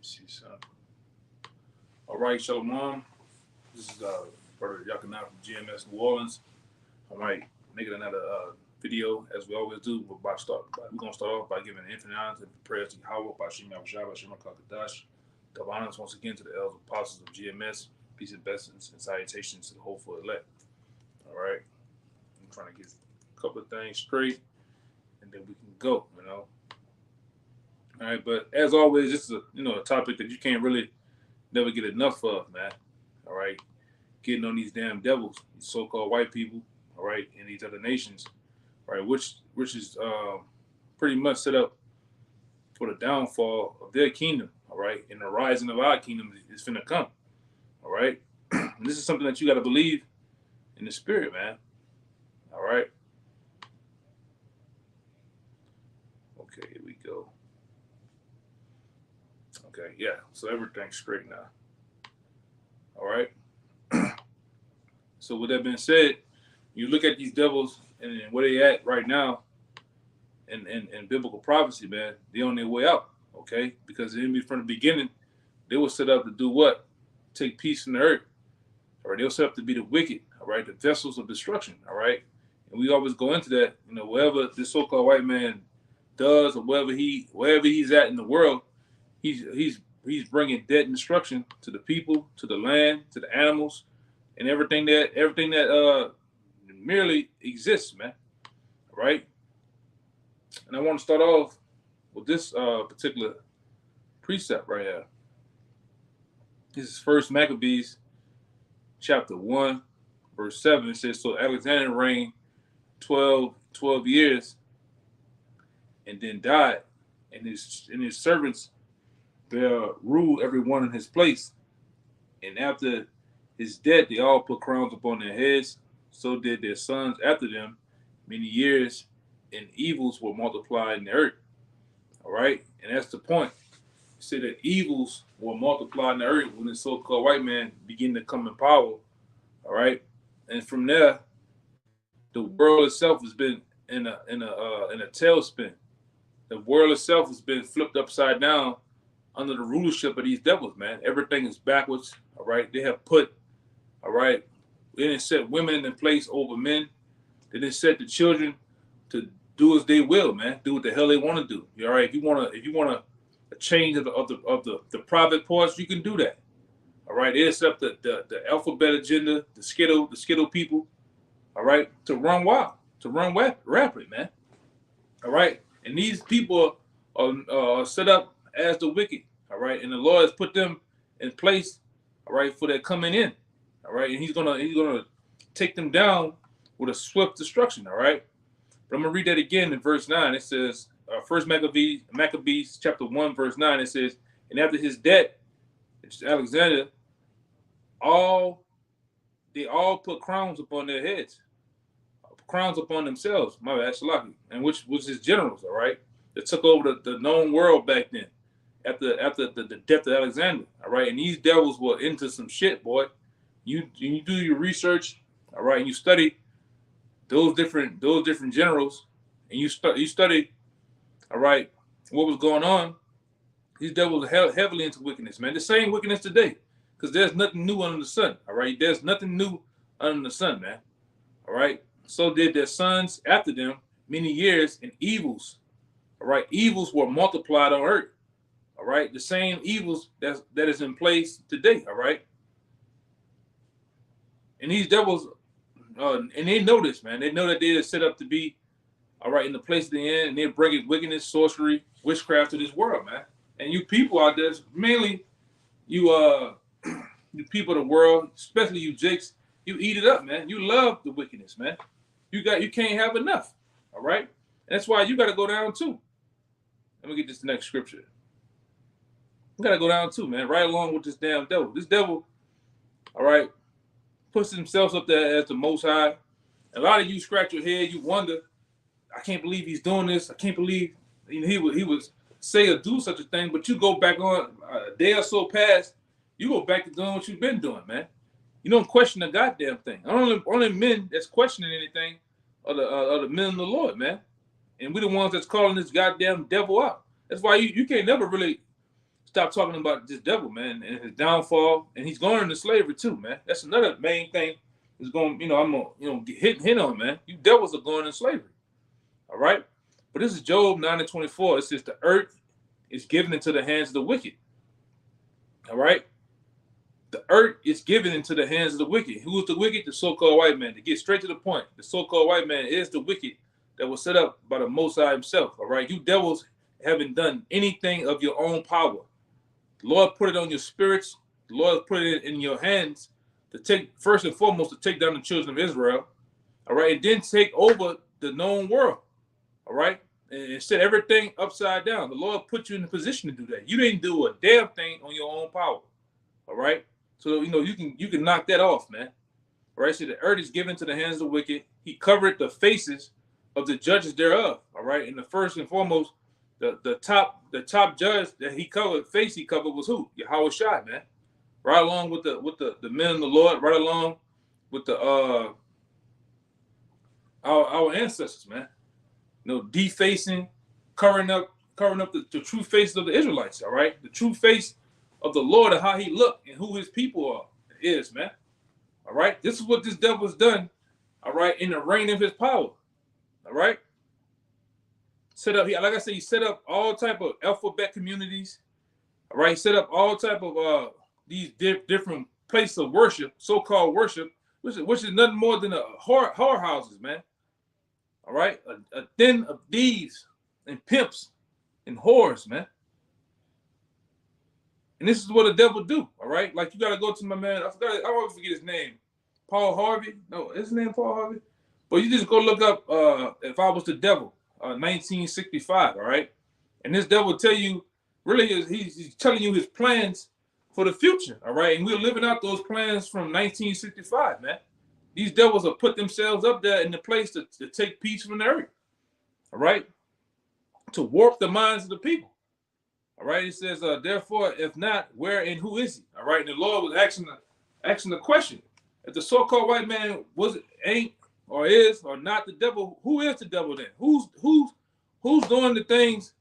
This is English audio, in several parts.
See something. All right, Shalom. This is Brother Yakanah from GMS New Orleans. All right, making another video as we always do. We're gonna start off by giving infinite honor and prayers to Yahweh by Shem Yahushua, Shem Kakadash. Double honors once again to the elders apostles of GMS. Peace and blessings and salutations to the hopeful elect. All right, I'm trying to get a couple of things straight, and then we can go. All right, but as always, this is a topic that you can't really never get enough of, man. All right, getting on these damn devils, these so-called white people, all right, in these other nations, all right, which is pretty much set up for the downfall of their kingdom, all right, and the rising of our kingdom is finna come, all right. And this is something that you got to believe in the spirit, man. All right. Okay, here we go. Okay, yeah, so everything's straight now. All right. So with that being said, you look at these devils and where they at right now in biblical prophecy, man, they on their way out, okay? Because the enemy from the beginning, they were set up to do what? Take peace from the earth. All right, they were set up to be the wicked, all right, the vessels of destruction, all right? And we always go into that, wherever this so-called white man does or wherever he's at in the world, he's bringing death and destruction to the people, to the land, to the animals, and everything that merely exists, man. All right. And I want to start off with this particular precept right here. This is First Maccabees, chapter 1, verse 7. It says, "So Alexander reigned 12 years, and then died, and his servants ruled everyone in his place. And after his death, they all put crowns upon their heads. So did their sons after them. Many years, and evils were multiplied in the earth." All right, and that's the point. You see that evils were multiplied in the earth when the so-called white man began to come in power. All right, and from there, the world itself has been in a tailspin. The world itself has been flipped upside down under the rulership of these devils, man. Everything is backwards, all right? They have put, all right, they didn't set women in place over men. They didn't set the children to do as they will, man. Do what the hell they want to do. All right, if you want a change of the private parts, you can do that. All right, they set up the alphabet agenda, the skittle people, all right, to run wild, to run rapid, man. All right, and these people are set up as the wicked, all right, and the Lord has put them in place, all right, for their coming in, all right, and He's gonna take them down with a swift destruction, all right. But I'm gonna read that again in verse 9. It says, First Maccabees chapter 1, verse 9. It says, "And after his death, which is Alexander, they all put crowns upon their heads, crowns upon themselves. My bad, Shalaki, and which was his generals, all right, that took over the known world back then." After the death of Alexander, all right, and these devils were into some shit, boy. You do your research, all right, and you study those different generals, and you study, all right, what was going on. These devils are heavily into wickedness, man. The same wickedness today, because there's nothing new under the sun, all right. There's nothing new under the sun, man. All right. So did their sons after them many years, and evils, all right. Evils were multiplied on earth. All right, the same evils that is in place today. All right, and these devils, and they know this, man. They know that they are set up to be, all right, in the place of the end, and they're bringing wickedness, sorcery, witchcraft to this world, man. And you people out there, mainly you people of the world, especially you Jakes, you eat it up, man. You love the wickedness, man. You can't have enough. All right, and that's why you got to go down too. Let me get this next scripture. We gotta go down too, man. Right along with this damn devil. This devil, all right, puts himself up there as the Most High. A lot of you scratch your head. You wonder, I can't believe he's doing this. I can't believe he would say or do such a thing. But you go back on a day or so past, you go back to doing what you've been doing, man. You don't question a goddamn thing. Only men that's questioning anything are the men of the Lord, man. And we're the ones that's calling this goddamn devil out. That's why you can't never really stop talking about this devil, man, and his downfall, and he's going into slavery too, man. That's another main thing. Is going, I'm gonna, get hit on, man. You devils are going into slavery, all right. But this is Job 9:24. It says the earth is given into the hands of the wicked, all right. The earth is given into the hands of the wicked. Who is the wicked? The so-called white man. To get straight to the point, the so-called white man is the wicked that was set up by the Most High himself, all right. You devils haven't done anything of your own power. The Lord put it on your spirits. The Lord put it in your hands to take, first and foremost, to take down the children of Israel, all right, and then take over the known world, all right, and set everything upside down. The Lord put you in a position to do that. You didn't do a damn thing on your own power, all right. So you can knock that off, man. All right. So the earth is given to the hands of the wicked. He covered the faces of the judges thereof, all right. And the first and foremost, the top judge that he covered was who? Yahweh Shai, man. Right along with the men of the Lord, right along with the our ancestors, man. Defacing, covering up the true faces of the Israelites, all right? The true face of the Lord and how he looked and who his people is, man. All right? This is what this devil has done, all right, in the reign of his power. All right? Set up, like I said, he set up all type of alphabet communities. All right, he set up all type of these different places of worship, so-called worship, which is nothing more than a whore houses, man. All right, a den of thieves and pimps and whores, man. And this is what the devil do. All right, like you got to go to my man. I always forget his name. Paul Harvey. No, is his name Paul Harvey? But you just go look up If I Was the Devil, 1965. All right, and this devil tell you really he's telling you his plans for the future, all right? And we're living out those plans from 1965, man. These devils have put themselves up there in the place to take peace from the earth, all right? To warp the minds of the people, all right? It says, therefore, if not, where and who is he, all right? And the Lord was asking the question, if the so-called white man ain't or is or not the devil, who is the devil then? Who's doing the things,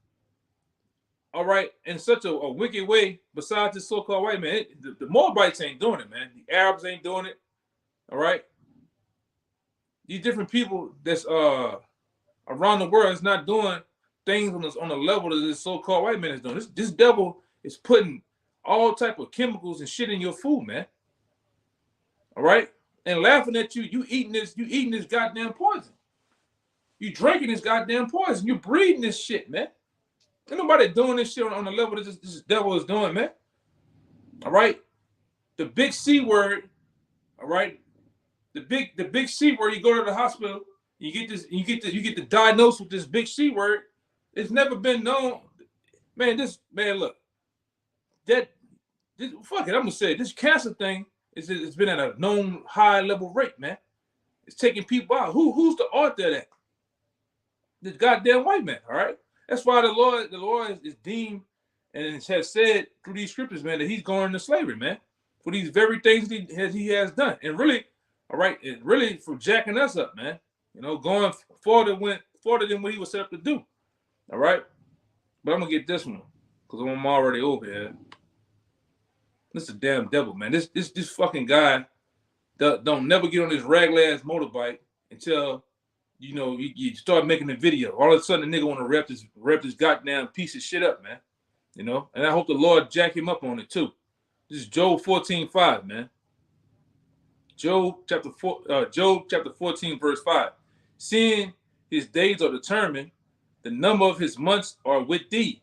all right, in such a wicked way besides this so-called white man? The Moabites ain't doing it, man. The Arabs ain't doing it, all right? These different people that's around the world is not doing things on the level that this so-called white man is doing. This devil is putting all type of chemicals and shit in your food, man. All right? And laughing at you eating this goddamn poison. You drinking this goddamn poison. You breathing this shit, man. Ain't nobody doing this shit on the level that this devil is doing, man. All right? The big C word, all right? The big C word, you go to the hospital, you get the diagnosed with this big C word. It's never been known. Man, look. Fuck it, I'm gonna say it. This cancer thing it's been at a known high level rate, man. It's taking people out. Who's the author of that? This goddamn white man, all right? That's why the Lord is deemed and has said through these scriptures, man, that he's going into slavery, man, for these very things he has done. And really, all right, it really for jacking us up, man. Going further than what he was set up to do. All right? But I'm gonna get this one, because I'm already over here. This is a damn devil, man. This fucking guy don't never get on this ragged ass motorbike until you start making a video. All of a sudden, the nigga want to rep this goddamn piece of shit up, man. And I hope the Lord jack him up on it too. This is Job 14:5, man. Job chapter 14, verse 5. Seeing his days are determined, the number of his months are with thee.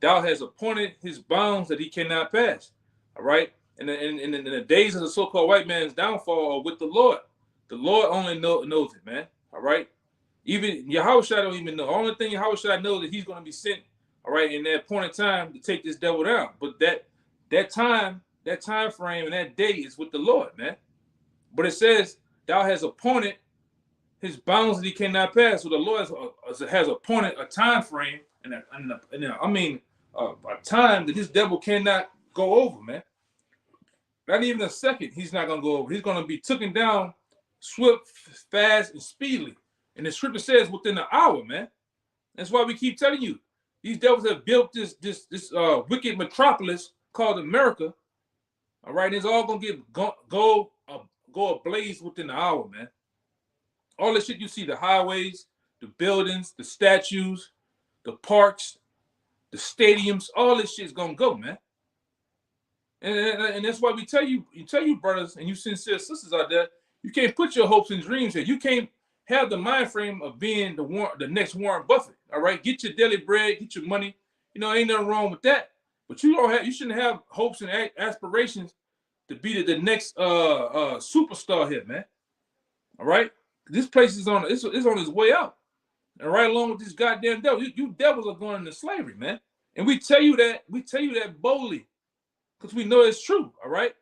Thou hast appointed his bounds that he cannot pass. All right. And in the days of the so-called white man's downfall are with the Lord. The Lord only knows it, man. All right. Even Yahushua don't even know. The only thing Yahushua knows that he's going to be sent, all right, in that point in time to take this devil down. But that time frame and that day is with the Lord, man. But it says, thou has appointed his bounds that he cannot pass. So the Lord has appointed a time frame and a time that this devil cannot go over, man. Not even a second he's not going to go over. He's going to be taken down swift, fast, and speedily. And the scripture says within an hour, man. That's why we keep telling you, These devils have built this wicked metropolis called America. All right, and it's all gonna go ablaze within an hour, man. All the shit you see, the highways, the buildings, the statues, the parks, the stadiums, all this shit's gonna go, man. And that's why we tell you brothers and you sincere sisters out there, you can't put your hopes and dreams here. You can't have the mind frame of being the next Warren Buffett. All right, get your daily bread, get your money. You know, ain't nothing wrong with that. But you shouldn't have hopes and aspirations to be the next superstar here, man. All right, this place is on its on way out, and right along with this goddamn devil, you devils are going into slavery, man. And we tell you that boldly, because we know it's true. All right,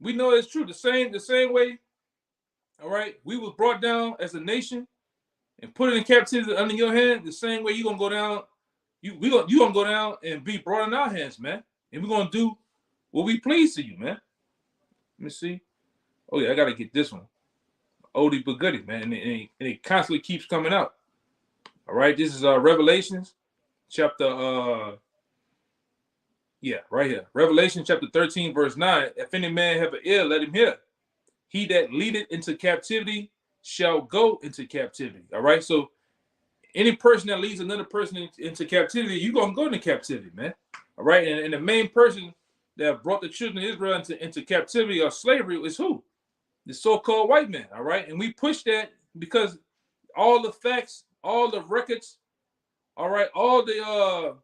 we know it's true. The same way. All right, we was brought down as a nation and put it in captivity under your hand. The same way you gonna go down, you gonna go down and be brought in our hands, man. And we're gonna do what we please to you, man. Let me see. Oh yeah, I gotta get this one. Oldie but goodie, man, and it constantly keeps coming out. All right, this is Revelations chapter right here. Revelation chapter 13, verse 9. If any man have an ear, let him hear. He that leadeth into captivity shall go into captivity. All right. So any person that leads another person into captivity, you're going to go into captivity, man. All right. And the main person that brought the children of Israel into captivity or slavery is who? The so-called white man. All right. And we push that because all the facts, all the records, all right, all the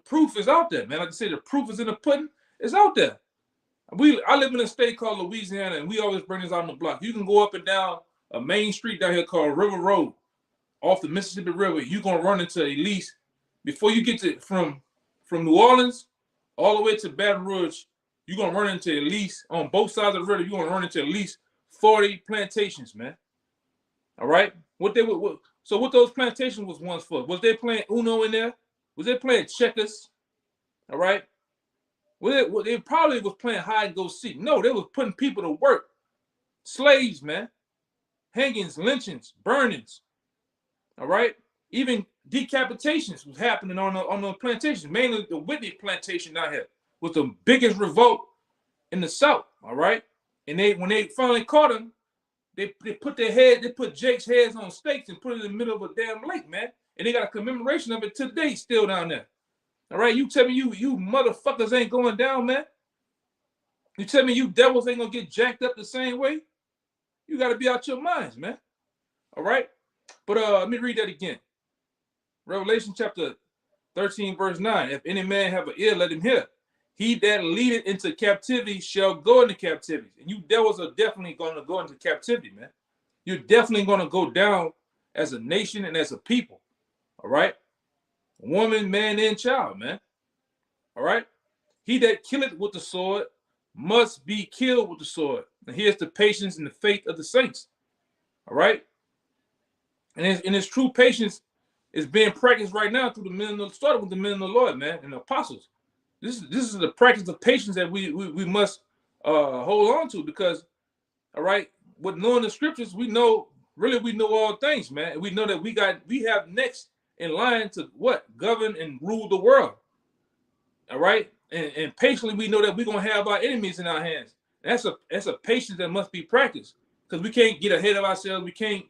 proof is out there, man. Like I said, the proof is in the pudding. It's out there. I live in a state called Louisiana, and we always bring this out on the block. You can go up and down a main street down here called River Road, off the Mississippi River. You're gonna run into at least, before you get to from New Orleans all the way to Baton Rouge, you're gonna run into at least, on both sides of the river, you're gonna run into at least 40 plantations, man. All right. What those plantations was once for? Was they playing Uno in there? Was they playing checkers? All right. Well, they probably was playing hide and go seek. No, they was putting people to work. Slaves, man. Hangings, lynchings, burnings. All right. Even decapitations was happening on the plantations. Mainly the Whitney plantation down here was the biggest revolt in the South. All right. And when they finally caught him, they put Jake's heads on stakes and put it in the middle of a damn lake, man. And they got a commemoration of it today still down there. All right, you tell me you motherfuckers ain't going down, man. You tell me you devils ain't gonna get jacked up the same way. You got to be out your minds, man. All right, but let me read that again. Revelation chapter 13, verse 9. If any man have an ear, let him hear. He that leadeth into captivity shall go into captivity. And you devils are definitely going to go into captivity, man. You're definitely going to go down as a nation and as a people. All right. Woman, man, and child, man. All right. He that killeth with the sword must be killed with the sword. And here's the patience and the faith of the saints. All right. And his true patience is being practiced right now through the men of started with the men of the Lord, man, and the apostles. This is the practice of patience that we must hold on to, because, all right, with knowing the scriptures, we know all things, man. And we know that we have next in line to what? Govern and rule the world. All right. And patiently we know that we're gonna have our enemies in our hands. And that's a patience that must be practiced, because we can't get ahead of ourselves. We can't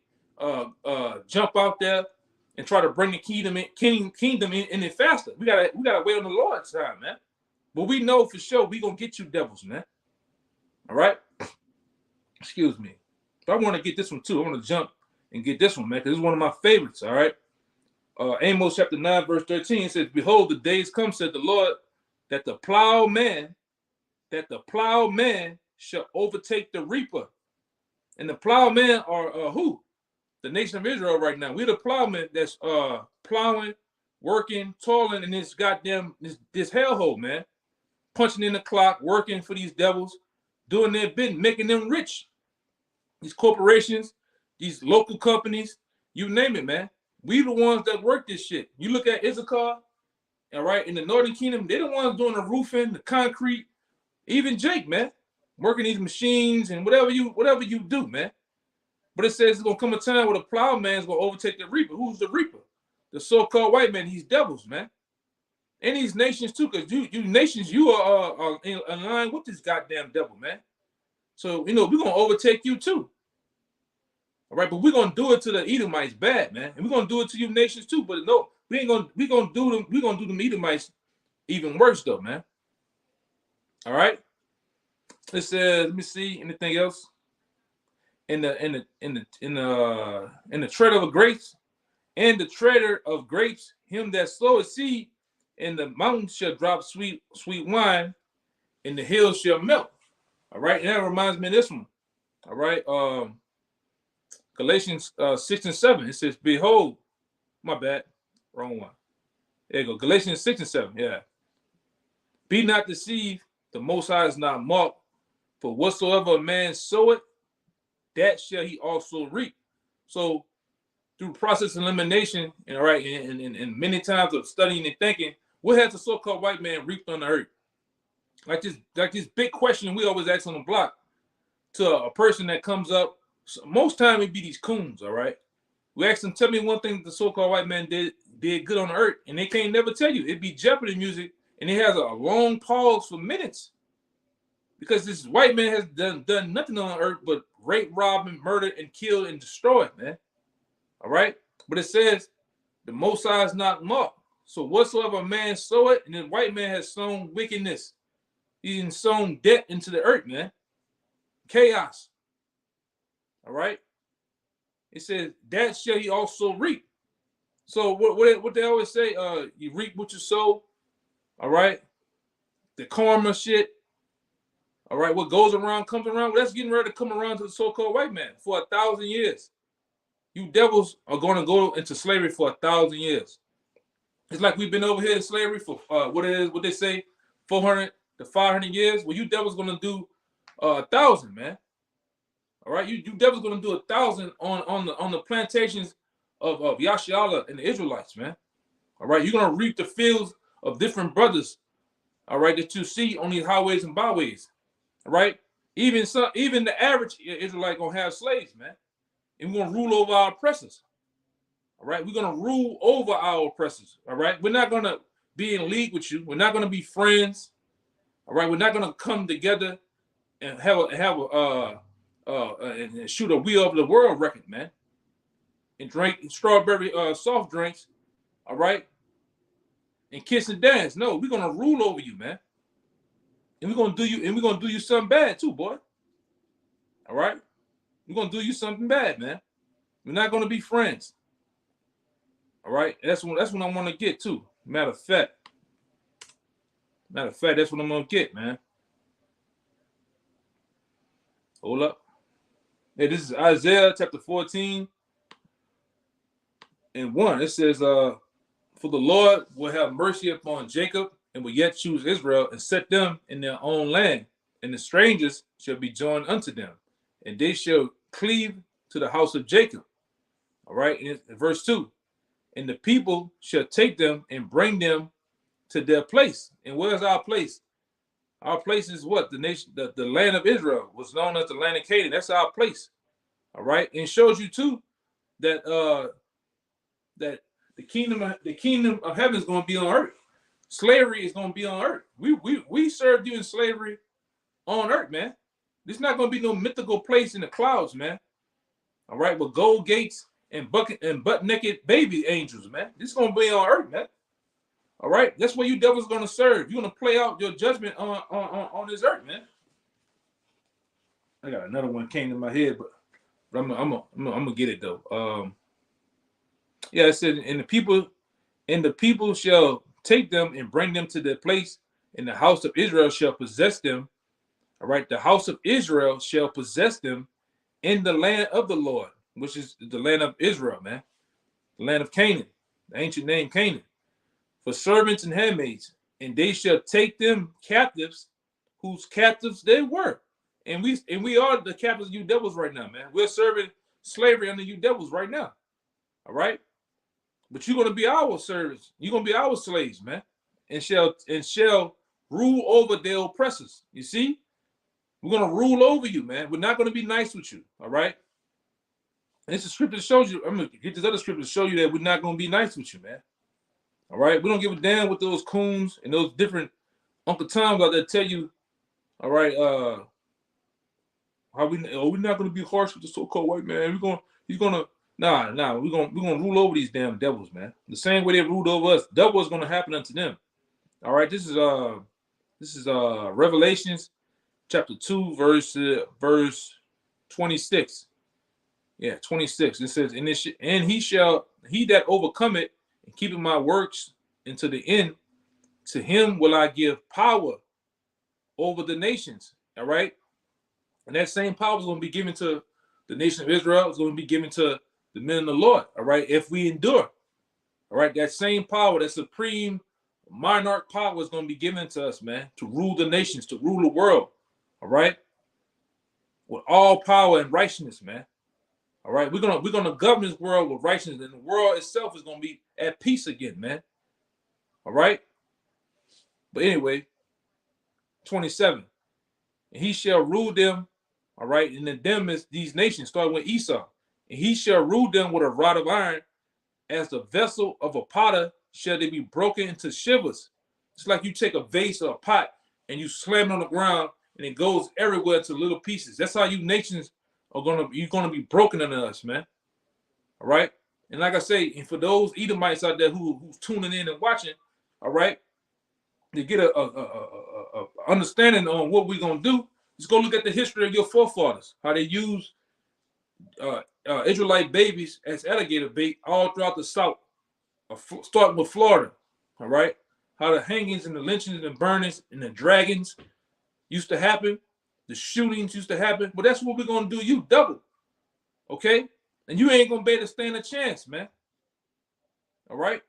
jump out there and try to bring the kingdom in any faster. We gotta wait on the Lord's time, man. But we know for sure we gonna get you devils, man. All right. Excuse me. But I want to get this one too. I want to jump and get this one, man, because it's one of my favorites. All right. Amos chapter 9, verse 13 says, "Behold, the days come, said the Lord, that the plowman shall overtake the reaper." And the plowmen are who? The nation of Israel right now. We're the plowmen that's plowing, working, toiling in this goddamn this hellhole, man. Punching in the clock, working for these devils, doing their bit, making them rich. These corporations, these local companies, you name it, man. We the ones that work this shit. You look at Issachar, all right, in the Northern Kingdom, they're the ones doing the roofing, the concrete, even Jake, man, working these machines and whatever you do, man. But it says it's gonna come a time where the plowman's gonna overtake the reaper. Who's the reaper? the so-called white man, these devils, man. And these nations too, because you nations, you are in line with this goddamn devil, man. So, we're going to overtake you too. All right, but we're going to do it to the Edomites bad, man. And we're going to do it to you nations too. But no, we're going to do them Edomites even worse though, man. All right. It says, let me see, anything else? In the treader of grapes, and the treader of grapes, him that soweth seed, and the mountains shall drop sweet wine, and the hills shall melt. All right, and that reminds me of this one. All right, Galatians 6 and 7. It says, behold, my bad, wrong one. There you go, Galatians 6 and 7. Yeah. Be not deceived, the Most High is not mocked, for whatsoever a man soweth, that shall he also reap. So through process of elimination, and all right, and many times of studying and thinking, what has the so-called white man reaped on the earth? Like this big question we always ask on the block to a person that comes up. Most time it be these coons, all right? We ask them, tell me one thing the so-called white man did good on the earth, and they can't never tell you. It'd be Jeopardy music, and it has a long pause for minutes. Because this white man has done nothing on earth but rape, rob, and murder, and kill, and destroy, man. All right? But it says, the Most High is not mocked. So whatsoever a man soweth, and the white man has sown wickedness. He's sown death into the earth, man. Chaos. All right? It says, that shall he also reap. So what they always say, you reap what you sow. All right? The karma shit. All right, what goes around comes around. Well, that's getting ready to come around to the so-called white man for 1,000 years. You devils are going to go into slavery for 1,000 years. It's like we've been over here in slavery for what they say, 400 to 500 years. Well, you devils going to do 1,000, man. All right, you devils going to do 1,000 on the plantations of Yashiala and the Israelites, man. All right, you're going to reap the fields of different brothers. All right, that you see on these highways and byways. All right, even the average Israelite gonna have slaves, man, and we're gonna rule over our oppressors. All right, we're gonna rule over our oppressors. All right, we're not gonna be in league with you. We're not gonna be friends. All right, we're not gonna come together and and shoot a wheel of the world record, man, and drink strawberry soft drinks. All right, and kiss and dance. No, we're gonna rule over you, man. And we're gonna do you something bad too, boy. All right? We're gonna do you something bad, man. We're not gonna be friends. All right? That's what I want to get to. Matter of fact, that's what I'm gonna get, man. Hold up. Hey, this is Isaiah chapter 14 and 1. It says, for the Lord will have mercy upon Jacob, and will yet choose Israel, and set them in their own land, and the strangers shall be joined unto them, and they shall cleave to the house of Jacob. All right, in verse 2, and the people shall take them and bring them to their place. And where's our place? Our place is what? The nation, the land of Israel was known as the land of Canaan. That's our place. All right, and it shows you too that that the kingdom of heaven is going to be on earth. Slavery is going to be on earth. We served you in slavery on earth, man. This is not going to be no mythical place in the clouds, man. All right, with gold gates and butt naked baby angels, man. This is going to be on earth, man. All right, that's where you devils going to serve. You're going to play out your judgment on this earth, man. I got another one came to my head, but I'm gonna get it though. Yeah, it said, and the people shall take them and bring them to their place, and the house of Israel shall possess them. All right, the house of Israel shall possess them in the land of the Lord, which is the land of Israel, man. The land of Canaan, the ancient name Canaan, for servants and handmaids, and they shall take them captives, whose captives they were. And we are the captives of you devils right now, man. We're serving slavery under you devils right now. All right. But you're going to be our servants. You're going to be our slaves, man. And shall rule over their oppressors. You see? We're going to rule over you, man. We're not going to be nice with you. All right? And it's a scripture that shows you. I'm gonna get this other scripture to show you that we're not gonna be nice with you, man. All right, we don't give a damn what those coons and those different Uncle Toms out there tell you. All right, how we're not gonna be harsh with the so-called white man. We're gonna we're gonna rule over these damn devils, man. The same way they ruled over us, double is gonna happen unto them. All right, this is Revelations chapter 2, verse 26. Yeah, 26. It says, and he that overcometh and keepeth my works unto the end, to him will I give power over the nations. All right. And that same power is going to be given to the nation of Israel. It's going to be given to the men of the Lord. All right. If we endure. All right. That same power, that supreme monarch power is going to be given to us, man, to rule the nations, to rule the world. All right. With all power and righteousness, man. All right. We're gonna govern this world with righteousness, and the world itself is going to be at peace again, man. All right. But anyway, 27. And he shall rule them. All right. And the them is these nations, starting with Esau. And he shall rule them with a rod of iron, as the vessel of a potter shall they be broken into shivers. It's like you take a vase or a pot and you slam it on the ground and it goes everywhere to little pieces. That's how you nations you're gonna be broken under us, man. All right. And like I say, and for those Edomites out there who's tuning in and watching, all right, to get a understanding on what we're gonna do, just go look at the history of your forefathers, how they used Israelite babies as alligator bait all throughout the South, starting with Florida. All right, how the hangings and the lynchings and the burnings and the dragons used to happen, the shootings used to happen. But that's what we're gonna do. You double, okay? And you ain't gonna be able to stand a chance, man. All right.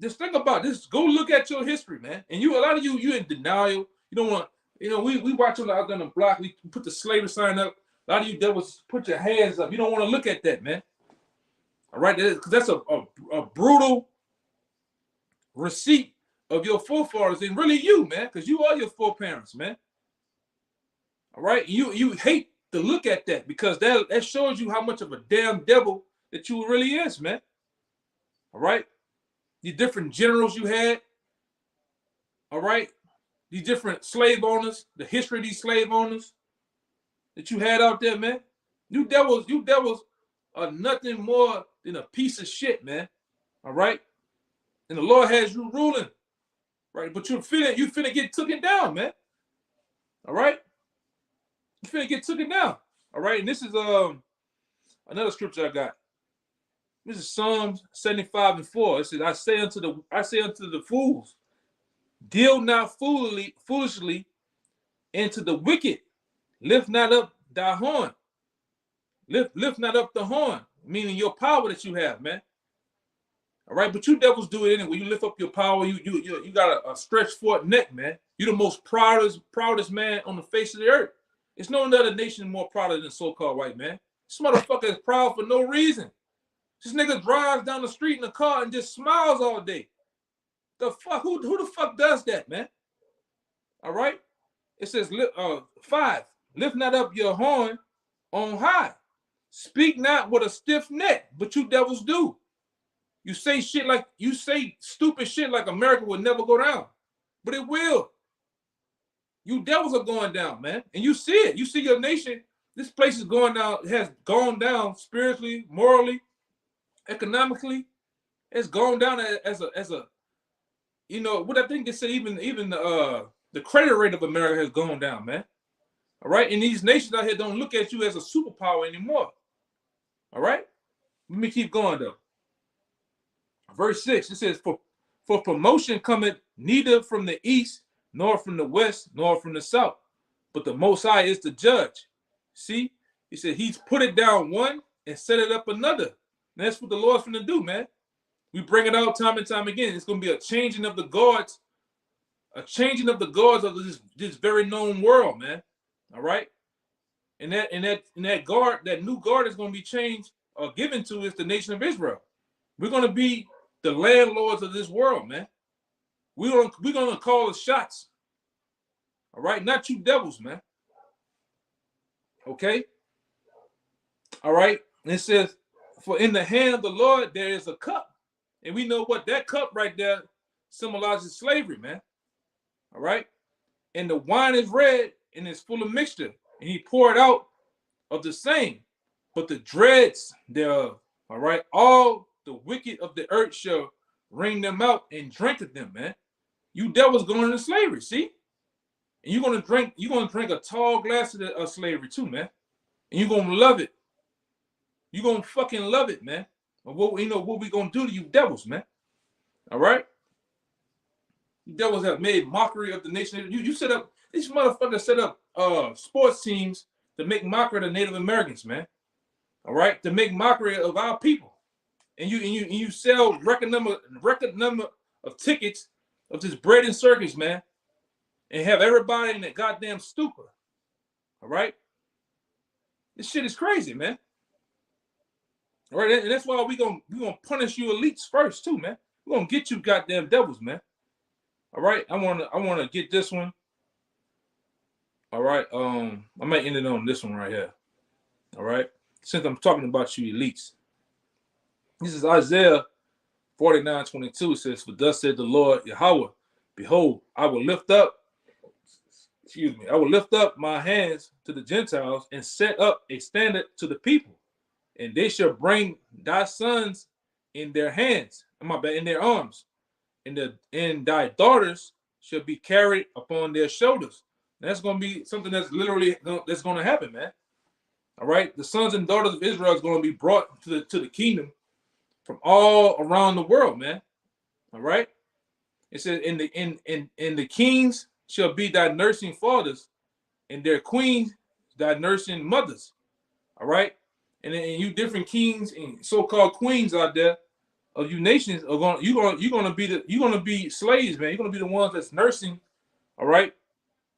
Just think about this. Go look at your history, man. And a lot of you in denial. You don't want, we watch out there on the block. We put the slavery sign up. A lot of you devils put your hands up. You don't want to look at that, man. All right, because that's a brutal receipt of your forefathers, and really you, man, because you are your foreparents, man. All right, you hate to look at that because that shows you how much of a damn devil that you really is, man. All right. The different generals you had, all right, these different slave owners, the history of these slave owners that you had out there, man. You devils are nothing more than a piece of shit, man. All right, and the Lord has you ruling, right? But you finna get taken down, man. All right, you finna get taken down. All right, and this is another scripture I got. This is Psalms 75:4. It says, I say unto the fools, deal not foolishly, and to the wicked, lift not up thy horn. Lift not up the horn, meaning your power that you have, man. All right, but you devils do it anyway. You lift up your power. You got a stretched forth neck, man. You're the most proudest man on the face of the earth. There's no other nation more prouder than so-called white man. This motherfucker is proud for no reason. This nigga drives down the street in a car and just smiles all day. The fuck? Who the fuck does that, man? All right. It says 5. Lift not up your horn on high. Speak not with a stiff neck, but you devils do. You say stupid shit like America will never go down, but it will. You devils are going down, man, and you see it. You see your nation. This place is going down. Has gone down spiritually, morally, economically. It's gone down as a what I think they said. Even the credit rate of America has gone down, man. All right, and these nations out here don't look at you as a superpower anymore. All right, let me keep going though. Verse 6, it says, for promotion cometh neither from the east, nor from the west, nor from the south, but the Most High is the judge. See, he said he's put it down one and set it up another. And that's what the Lord's going to do, man. We bring it out time and time again. It's going to be a changing of the guards, of this very known world, man. All right, and that guard, that new guard is going to be changed or given to is the nation of Israel. We're going to be the landlords of this world, man. We're gonna call the shots. All right, not you devils, man. Okay. All right. And it says, for in the hand of the Lord there is a cup. And we know what that cup right there symbolizes slavery, man. All right. And the wine is red and it's full of mixture. And he poured out of the same, but the dregs thereof. All right. All the wicked of the earth shall wring them out and drink of them, man. You devils going into slavery, see? And you're gonna drink a tall glass of slavery too, man. And you're gonna love it. You're gonna fucking love it, man. What we gonna do to you devils, man? All right. You devils have made mockery of the nation. You set up, these motherfuckers set up sports teams to make mockery of the Native Americans, man. All right, to make mockery of our people, and you sell record number of tickets of this bread and circus, man, and have everybody in that goddamn stupor. All right, this shit is crazy, man. All right, and that's why we gonna punish you elites first too, man. We're gonna get you goddamn devils, man. All right, I wanna get this one. All right, I might end it on this one right here. All right, since I'm talking about you elites. This is Isaiah 49:22. It says, for thus said the Lord Yahweh, behold, I will lift up my hands to the Gentiles and set up a standard to the people, and they shall bring thy sons in their hands, in their arms, and thy daughters shall be carried upon their shoulders. And that's going to be something that's literally that's going to happen, man. All right, the sons and daughters of Israel is going to be brought to the kingdom from all around the world, man. All right, it says, in the kings shall be thy nursing fathers, and their queens thy nursing mothers. All right, and you different kings and so-called queens out there of you nations are you're gonna be slaves, man. You're gonna be the ones that's nursing, all right,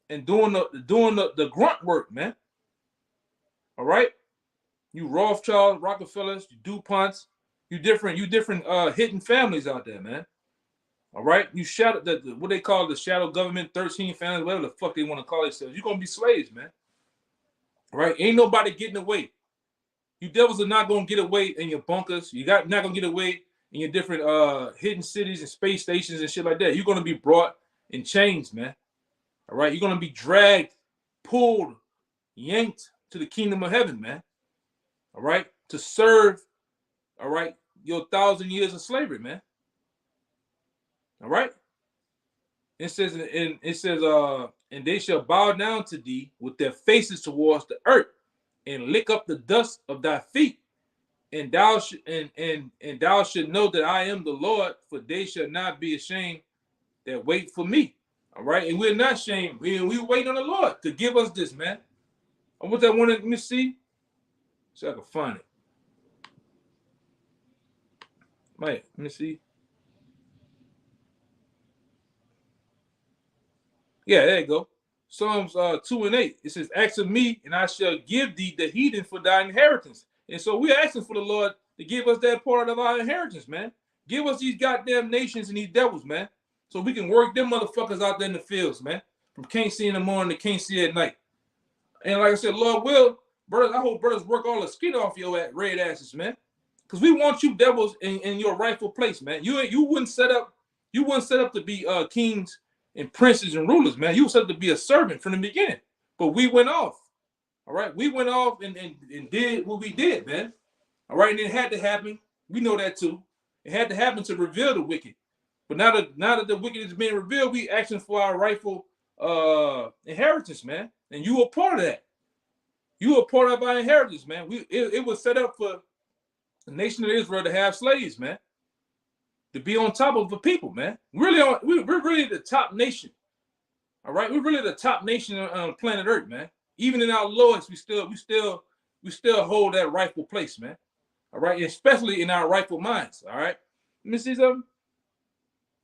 and doing the grunt work, man. All right, you Rothschild, Rockefellers, you DuPonts, you different hidden families out there, man. All right, you shadow what they call the shadow government, 13 families, whatever the fuck they want to call themselves. You're gonna be slaves, man. All right, ain't nobody getting away. You devils are not gonna get away in your bunkers. Not gonna get away in your different hidden cities and space stations and shit like that. You're gonna be brought in chains, man. All right, you're gonna be dragged, pulled, yanked to the kingdom of heaven, man. All right, to serve, all right, your 1,000 years of slavery, man. All right. It says, and they shall bow down to thee with their faces towards the earth, and lick up the dust of thy feet, and thou should know that I am the Lord, for they shall not be ashamed that wait for me. All right, and we're not ashamed. We wait on the Lord to give us this, man. I want that one. Let me see, so I can find it. Right, let me see. Yeah, there you go. Psalms 2:8. It says, ask of me, and I shall give thee the heathen for thy inheritance. And so we're asking for the Lord to give us that part of our inheritance, man. Give us these goddamn nations and these devils, man, so we can work them motherfuckers out there in the fields, man. From can't see in the morning to can't see at night. And like I said, Lord will, brothers, I hope brothers work all the skin off your red asses, man. Because we want you devils in your rightful place, man. You wouldn't set up to be kings and princes and rulers, man. You were set up to be a servant from the beginning. But we went off. All right. We went off and did what we did, man. All right. And it had to happen. We know that too. It had to happen to reveal the wicked. But now that the wicked is being revealed, we asking for our rightful inheritance, man. And you were part of that. You were part of our inheritance, man. It was set up for the nation of Israel to have slaves, man. To be on top of the people, man. We're really the top nation. All right, we're really the top nation on planet Earth, man. Even in our lowest, we still hold that rightful place, man. All right, especially in our rightful minds. All right, let me see something.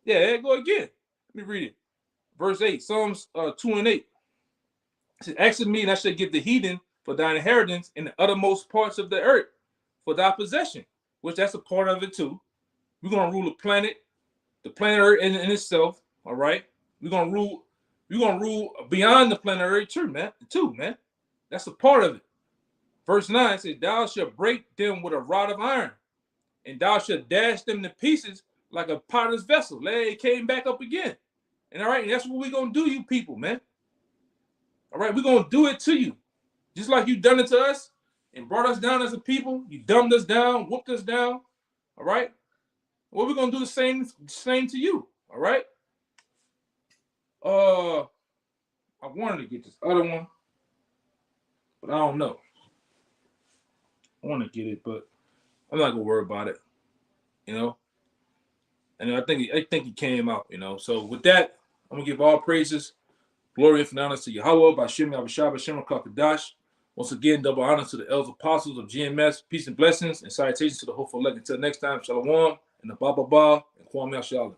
Yeah, there you go again. Let me read it. Verse 8, Psalms 2:8. It says, ask of me, and I shall give the heathen for thine inheritance in the uttermost parts of the earth for thy possession, which that's a part of it too. We're gonna rule the planet Earth in itself. All right. We're gonna rule beyond the planet Earth too, man. That's a part of it. Verse 9 says, thou shalt break them with a rod of iron, and thou shalt dash them to pieces like a potter's vessel. It came back up again. And all right, and that's what we're going to do, you people, man. All right, we're going to do it to you. Just like you done it to us and brought us down as a people. You dumbed us down, whooped us down. All right? Well, we're going to do the same to you. All right? I wanted to get this other one, but I don't know. I want to get it, but I'm not going to worry about it. You know? And I think he came out, you know. So with that, I'm going to give all praises, glory, and honor to Yahweh, Bashim, Yahweh, Shem, Kakadash. Once again, double honor to the elders apostles of GMS. Peace and blessings, and salutations to the hopeful elect. Until next time, Shalom, and the Ba, and Kwame Shalom.